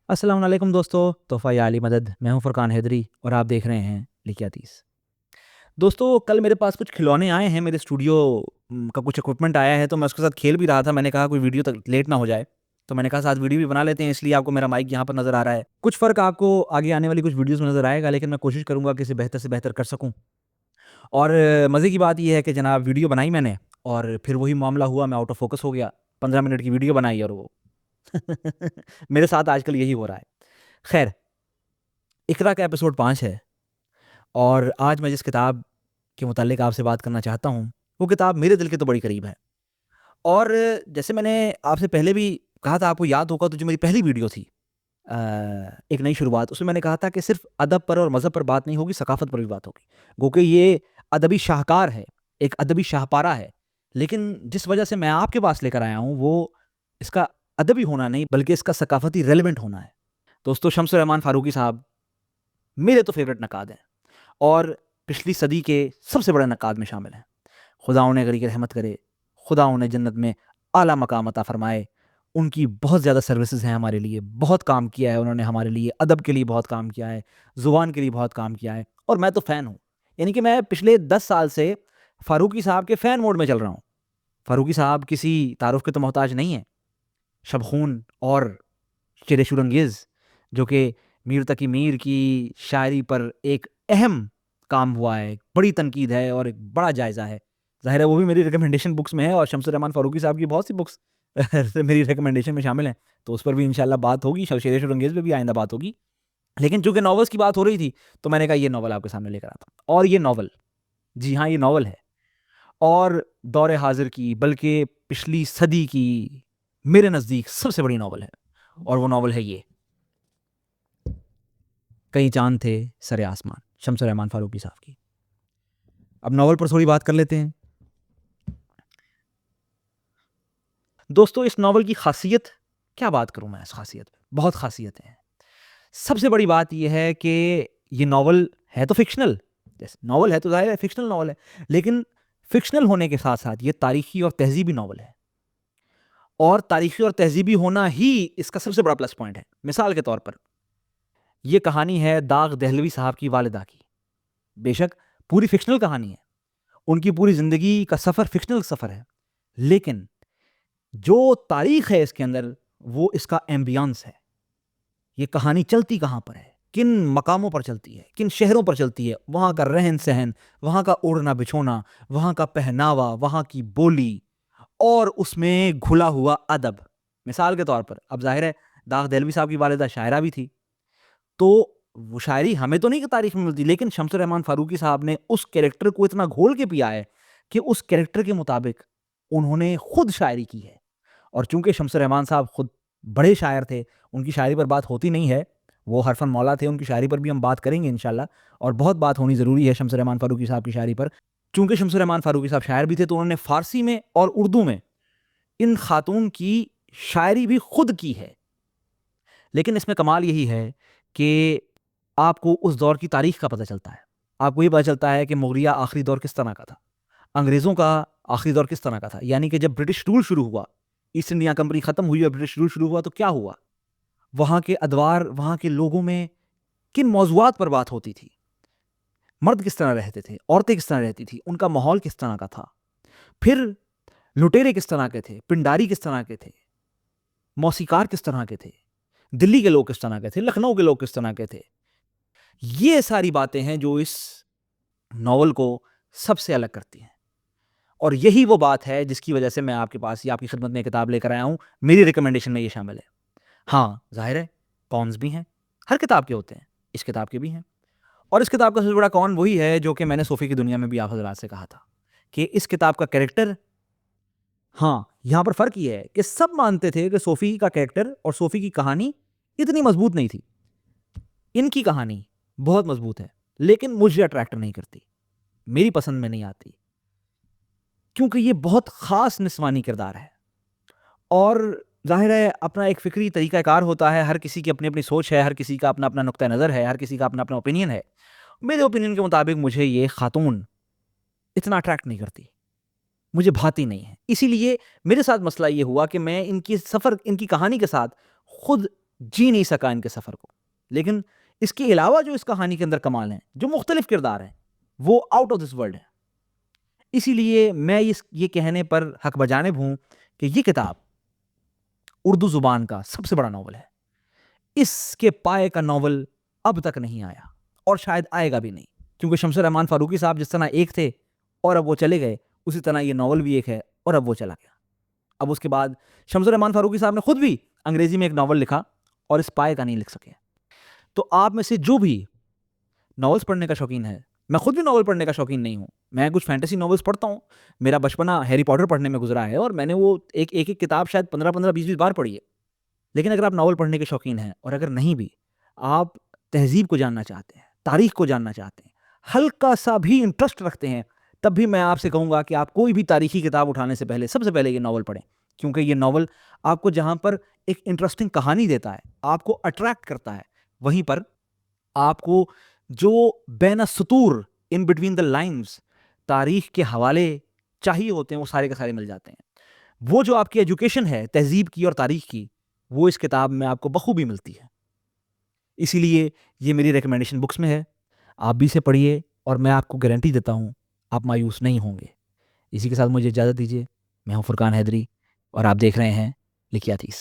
अस्सलाम वालेकुम दोस्तों, तोहफ़ा या अली मदद। मैं हूं फ़ुरकान हैदरी और आप देख रहे हैं लिकियातीस। दोस्तों, कल मेरे पास कुछ खिलौने आए हैं, मेरे स्टूडियो का कुछ इक्विपमेंट आया है, तो मैं उसके साथ खेल भी रहा था। मैंने कहा कोई वीडियो तक लेट ना हो जाए, तो मैंने कहा साथ वीडियो भी बना लेते हैं, इसलिए आपको मेरा माइक यहाँ पर नज़र आ रहा है। कुछ फ़र्क आपको आगे आने वाली कुछ वीडियोज़ में नज़र आएगा, लेकिन मैं कोशिश करूँगा कि इसे बेहतर से बेहतर कर सकूँ। और मज़े की बात ये है कि जनाब वीडियो बनाई मैंने और फिर वही मामला हुआ, मैं आउट ऑफ फ़ोकस हो गया। 15 मिनट की वीडियो बनाई और वो मेरे साथ आजकल यही हो रहा है। ख़ैर, इक़रा का एपिसोड 5 है और आज मैं जिस किताब के मुताल्लिक आपसे बात करना चाहता हूँ, वो किताब मेरे दिल के तो बड़ी करीब है। और जैसे मैंने आपसे पहले भी कहा था, आपको याद होगा तो जो मेरी पहली वीडियो थी अ, एक नई शुरुआत, उसमें मैंने कहा था कि सिर्फ़ अदब पर और मज़हब पर बात नहीं होगी, सकाफ़त पर भी बात होगी। गो कि ये अदबी शाहकार है, एक अदबी शाहपारा है। लेकिन जिस वजह से मैं आपके पास लेकर आया हूँ, वो इसका अदबी होना नहीं, बल्कि इसका सकाफ़ती रेलेवेंट होना है। दोस्तों, शम्स रहमान फ़ारूक़ी साहब मेरे तो फ़ेवरेट नक़ाद हैं और पिछली सदी के सबसे बड़े नक़ाद में शामिल हैं। खुदा उन्हें गरीक़ रहमत करे, खुदा उन्हें जन्नत में आला मकाम अता फ़रमाए। उनकी बहुत ज़्यादा सर्विसेज़ हैं हमारे लिए, बहुत काम किया है उन्होंने हमारे लिए, अदब के लिए बहुत काम किया है, ज़ुबान के लिए बहुत काम किया है और मैं तो फ़ैन हूँ। यानी कि मैं पिछले 10 साल से फ़ारूक़ी साहब के फ़ैन मोड में चल रहा हूँ। फ़ारूक़ी साहब किसी तारुफ़ के तो मोहताज नहीं हैं। शबख़ून और शेर शुरंगेज़, जो कि मीर तकी मीर की शायरी पर एक अहम काम हुआ है, बड़ी तनकीद है और एक बड़ा जायज़ा है। ज़ाहिर है वो भी मेरी रिकमेंडेशन बुक्स में है और शम्स रहमान फ़ारूक़ी साहब की बहुत सी बुक्स मेरी रिकमेंडेशन में शामिल हैं, तो उस पर भी इंशाल्लाह बात होगी, शेर शुरंगेज़ पे भी आइंदा बात होगी। लेकिन चूँकि नॉवेल्स की बात हो रही थी, तो मैंने कहा ये नॉवल आपके सामने लेकर आता हूँ और ये नॉवल, जी हाँ, ये नॉवल है और दौर हाज़िर की, बल्कि पिछली सदी की मेरे नज़दीक सबसे बड़ी नॉवल है और वो नॉवल है ये, कई चाँद थे सरे आसमान, शम्स रहमान फ़ारूक़ी साहब की। अब नॉवल पर थोड़ी बात कर लेते हैं। दोस्तों, इस नॉवल की ख़ासियत, क्या बात करूँ मैं इस ख़ासियत पे? बहुत ख़ासियतें हैं। सबसे बड़ी बात ये है कि ये नॉवल है तो फ़िक्शनल, जैसे नॉवल है तो ज़ाहिर है फ़िक्शनल नॉवल है, लेकिन फ़िक्शनल होने के साथ-साथ ये तारीख़ी और तहज़ीबी नॉवल है और तारीख़ी और तहज़ीबी होना ही इसका सबसे बड़ा प्लस पॉइंट है। मिसाल के तौर पर, ये कहानी है दाग दहलवी साहब की वालिदा की। बेशक पूरी फ़िक्शनल कहानी है, उनकी पूरी ज़िंदगी का सफ़र फ़िक्शनल सफ़र है, लेकिन जो तारीख़ है इसके अंदर, वो इसका एम्बियंस है। ये कहानी चलती कहाँ पर है, किन मकामों पर चलती है, किन शहरों पर चलती है, वहाँ का रहन-सहन, वहाँ का ओढ़ना-बिछोना, वहाँ का पहनावा, वहाँ की बोली और उसमें घुला हुआ अदब। मिसाल के तौर पर, अब ज़ाहिर है दाग देलवी साहब की वालिदा शायरा भी थी, तो वो शायरी हमें तो नहीं कि तारीफ़ में मिलती, लेकिन शम्स रहमान फ़ारूक़ी साहब ने उस कैरेक्टर को इतना घोल के पिया है कि उस कैरेक्टर के मुताबिक उन्होंने खुद शायरी की है। और चूँकि शम्स रहमान साहब खुद बड़े शायर थे, उनकी शायरी पर बात होती नहीं है, वो हरफ़न मौला थे, उनकी शायरी पर भी हम बात करेंगे इंशाल्लाह और बहुत बात होनी ज़रूरी है शम्स रहमान फ़ारूक़ी साहब की शायरी पर। चूँकि शम्स रहमान फ़ारूक़ी साहब शायर भी थे, तो उन्होंने फ़ारसी में और उर्दू में इन ख़ातून की शायरी भी खुद की है। लेकिन इसमें कमाल यही है कि आपको उस दौर की तारीख़ का पता चलता है। आपको ये पता चलता है कि मुग़लिया आखिरी दौर किस तरह का था, अंग्रेज़ों का आखिरी दौर किस तरह का था। यानी कि जब ब्रिटिश रूल शुरू हुआ, ईस्ट इंडिया कंपनी ख़त्म हुई और ब्रिटिश रूल शुरू हुआ, तो क्या हुआ? वहाँ के अदवार, वहाँ के लोगों में किन मौज़ूआत पर बात होती थी? मर्द किस तरह रहते थे? औरतें किस तरह रहती थी? उनका माहौल किस तरह का था? फिर लुटेरे किस तरह के थे? पिंडारी किस तरह के थे? मौसीकार किस तरह के थे? दिल्ली के लोग किस तरह के थे? लखनऊ के लोग किस तरह के थे? ये सारी बातें हैं जो इस नॉवल को सबसे अलग करती हैं और यही वो बात है जिसकी वजह से मैं आपके पास, ये आपकी खिदमत में किताब लेकर आया हूँ। मेरी रिकमेंडेशन में ये शामिल है। हाँ, ज़ाहिर है कॉन्स भी हैं, हर किताब के होते हैं, इस किताब के भी हैं और इस किताब का सबसे बड़ा कॉन वही है जो कि मैंने सोफ़ी की दुनिया में भी आप हज़रात से कहा था कि इस किताब का कैरेक्टर, हाँ, यहाँ पर फ़र्क ये है कि सब मानते थे कि सोफ़ी का कैरेक्टर और सोफ़ी की कहानी इतनी मज़बूत नहीं थी। इनकी कहानी बहुत मज़बूत है, लेकिन मुझे अट्रैक्ट नहीं करती, मेरी पसंद में नहीं आती, क्योंकि ये बहुत ख़ास निस्वानी किरदार है और ज़ाहिर है अपना एक फ़िक्री तरीक़ाकार होता है, हर किसी की अपनी-अपनी सोच है, हर किसी का अपना-अपना नुक्ता नज़र है, हर किसी का अपना-अपना ओपिनियन है। मेरे ओपिनियन के मुताबिक मुझे ये ख़ातून इतना अट्रैक्ट नहीं करती, मुझे भाती नहीं है। इसीलिए मेरे साथ मसला ये हुआ कि मैं इनकी सफ़र, इनकी कहानी के साथ खुद जी नहीं सका इनके सफ़र को। लेकिन इसके अलावा जो इस कहानी के अंदर कमाल हैं, जो मुख्तलिफ किरदार हैं, वो आउट ऑफ दिस वर्ल्ड है। इसीलिए मैं ये कहने पर हक बजानिब हूँ कि ये किताब उर्दू ज़ुबान का सबसे बड़ा नॉवल है। इसके पाए का नॉवल अब तक नहीं आया और शायद आएगा भी नहीं, क्योंकि शमस रहमान फ़ारूकी साहब जिस तरह एक थे और अब वो चले गए, उसी तरह ये नॉवल भी एक है और अब वो चला गया। अब उसके बाद शमस रहमान फ़ारूकी साहब ने खुद भी अंग्रेज़ी में एक नॉवल लिखा और इस पाए का नहीं लिख सके। तो आप में से जो भी नॉवेल्स पढ़ने का शौकीन है, मैं खुद भी नॉवल पढ़ने का शौकीन नहीं हूँ, मैं कुछ फैंटेसी नॉवेल्स पढ़ता हूँ। मेरा बचपना हैरी पॉटर पढ़ने में गुजरा है और मैंने वो एक किताब शायद 15-15, 20-20 बार पढ़ी है। लेकिन अगर आप नॉवल पढ़ने के शौकीन हैं और अगर नहीं भी, आप तहज़ीब को जानना चाहते हैं, तारीख़ को जानना चाहते हैं, हल्का-सा भी इंटरेस्ट रखते हैं, तब भी मैं आपसे कहूँगा कि आप कोई भी तारीख़ी किताब उठाने से पहले सबसे पहले ये नॉवल पढ़ें। क्योंकि ये नॉवल आपको जहाँ पर एक इंटरेस्टिंग कहानी देता है, आपको अट्रैक्ट करता है, वहीं पर आपको जो बैन सतूर इन बिटवीन द लाइन्स तारीख़ के हवाले चाहिए होते हैं, वो सारे के सारे मिल जाते हैं। वो जो आपकी एजुकेशन है तहज़ीब की और तारीख़ की, वो इस किताब में आपको बखूबी मिलती है। इसीलिए ये मेरी रिकमेंडेशन बुक्स में है। आप भी इसे पढ़िए और मैं आपको गारंटी देता हूँ, आप मायूस नहीं होंगे। इसी के साथ मुझे इजाज़त दीजिए। मैं हूँ फुरकान हैदरी और आप देख रहे हैं लिखियातीस।